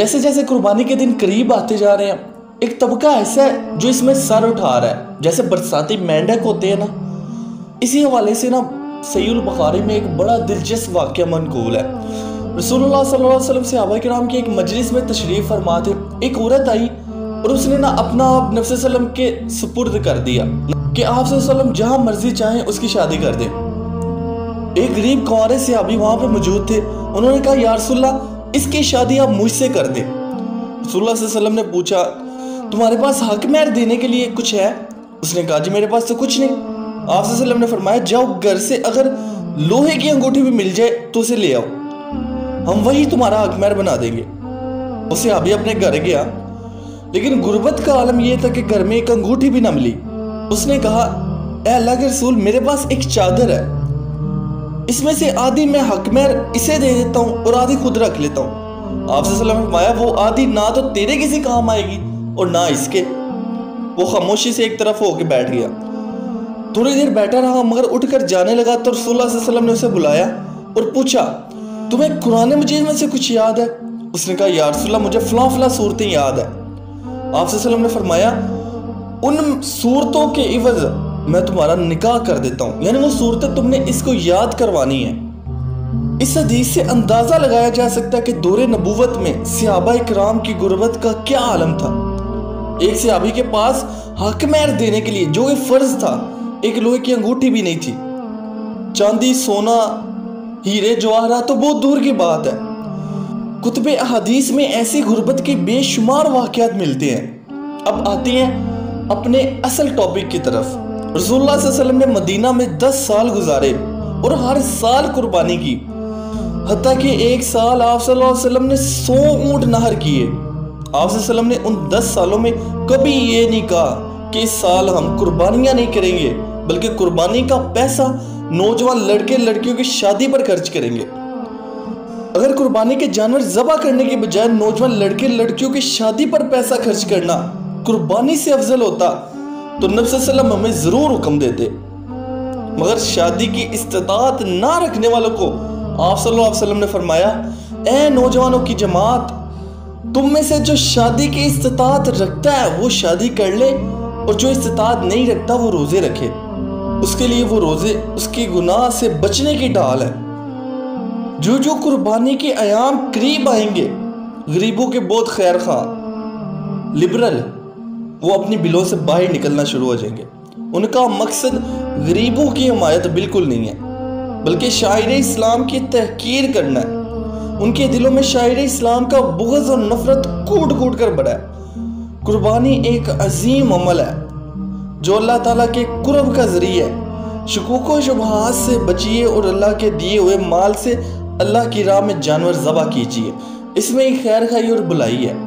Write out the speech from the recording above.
जैसे जैसे कुर्बानी के दिन करीब आते जा रहे हैं, एक तबका ऐसा है जो इसमें सर उठा रहा है, जैसे बरसाती मेंढक होते हैं ना। इसी हवाले से ना सहीहुल बुखारी में एक बड़ा दिलचस्प वाक़या मनकूल है। रसूलुल्लाह सल्लल्लाहु अलैहि वसल्लम सहाबा किराम की एक मजलिस में तशरीफ़ फरमा थे। एक औरत आई और उसने ना अपना आप नबी सल्लम के सुपुर्द कर दिया कि आप सल्लम जहाँ मर्जी चाहें उसकी शादी कर दें। एक गरीब कुंवारे सहाबी वहाँ पे मौजूद थे। उन्होंने कहा, या रसूलल्लाह, इसकी शादी आप मुझसे कर दें। रसूलुल्लाह सल्लल्लाहु अलैहि वसल्लम ने पूछा, तुम्हारे पास हक महर देने के लिए कुछ है? उसने कहा, जी मेरे पास तो कुछ नहीं। आप सल्लल्लाहु अलैहि वसल्लम ने फरमाया, जाओ घर से अगर लोहे की अंगूठी भी मिल जाए तो उसे ले आओ, हम वही तुम्हारा हक महर बना देंगे। उसे अभी अपने घर गया, लेकिन गुर्बत का आलम यह था कि घर में एक अंगूठी भी ना मिली। उसने कहा, ए अल्लाह के रसूल, मेरे पास एक चादर है, इसमें से आधी मैं हक महर इसे दे देता हूँ और आधी खुद रख लेता हूँ। आप सल्लल्लाहु अलैहि वसल्लम ने फरमाया, वो आधी ना तो तेरे किसी काम आएगी और ना इसके। वो खामोशी से एक तरफ होके बैठ गया। थोड़ी देर बैठा रहा, मगर उठकर जाने लगा तो रसूलुल्लाह सल्लल्लाहु अलैहि वसल्लम ने उसे बुलाया और पूछा, तुम्हें कुरान मजीद में से कुछ याद है? उसने कहा, या रसूलल्लाह, मुझे फलां फलां सूरतें याद है। आप सल्लल्लाहु अलैहि वसल्लम ने फरमाया, उन सूरतों के इवज़ मैं तुम्हारा निकाह कर देता हूँ, यानी वो सूरतें तुमने इसको याद करवानी है। इस हदीस से अंदाजा लगाया जा सकता है कि दौरे नबूवत में सहाबा इकराम की गुर्बत का क्या आलम था। एक सहाबी के पास हक महर देने के लिए जो फर्ज था, एक लोहे की अंगूठी भी नहीं थी। चांदी, सोना, हीरे जवाहरात तो बहुत दूर की बात है। कुतुबे अहादीस में ऐसी गुर्बत के बेशुमार वाक़यात मिलते हैं। अब आते हैं अपने असल टॉपिक की तरफ। रसूलुल्लाह सल्लल्लाहु अलैहि वसल्लम ने मदीना में 10 साल गुजारे और हर साल कुर्बानी की। हत्ता कि एक साल आप सल्लल्लाहु अलैहि वसल्लम ने 100 ऊँट नहर किए। आप सल्लल्लाहु अलैहि वसल्लम ने उन 10 सालों में कभी ये नहीं कहा कि इस साल हम कुर्बानियाँ नहीं करेंगे, बल्कि कुर्बानी का पैसा नौजवान लड़के लड़कियों की शादी पर खर्च करेंगे। अगर कुर्बानी के जानवर ज़बह करने के बजाय नौजवान लड़के लड़कियों की शादी पर पैसा खर्च करना कुर्बानी से अफजल होता तो नबी सल्लल्लाहु अलैहि वसल्लम हमें ज़रूर हुक्म देते। मगर शादी की इस्तिताअत ना रखने वालों को आप सल्लल्लाहु अलैहि वसल्लम ने फरमाया, ए नौजवानों की जमात, तुम में से जो शादी की इस्तिताअत रखता है वो शादी कर ले, और जो इस्तिताअत नहीं रखता वो रोज़े रखे। उसके लिए वो रोज़े उसके गुनाह से बचने की ढाल है। जो जो कुर्बानी के अयाम करीब आएंगे, गरीबों के बहुत खैर खा लिबरल, वो अपनी बिलों से बाहर निकलना शुरू हो जाएंगे। उनका मकसद गरीबों की हिमायत बिल्कुल नहीं है, बल्कि शायरे इस्लाम की तहकीर करना है। उनके दिलों में शायरे इस्लाम का बुग़्ज़ और नफरत कूट कूट कर बढ़ा है। कुर्बानी एक अजीम अमल है जो अल्लाह ताला के कुर्ब का ज़रिया है। शुकूक व शुबहात से बचिए और अल्लाह के दिए हुए माल से अल्लाह की राह में जानवर ज़बह कीजिए। इसमें ही खैर खाई और बुलाई है।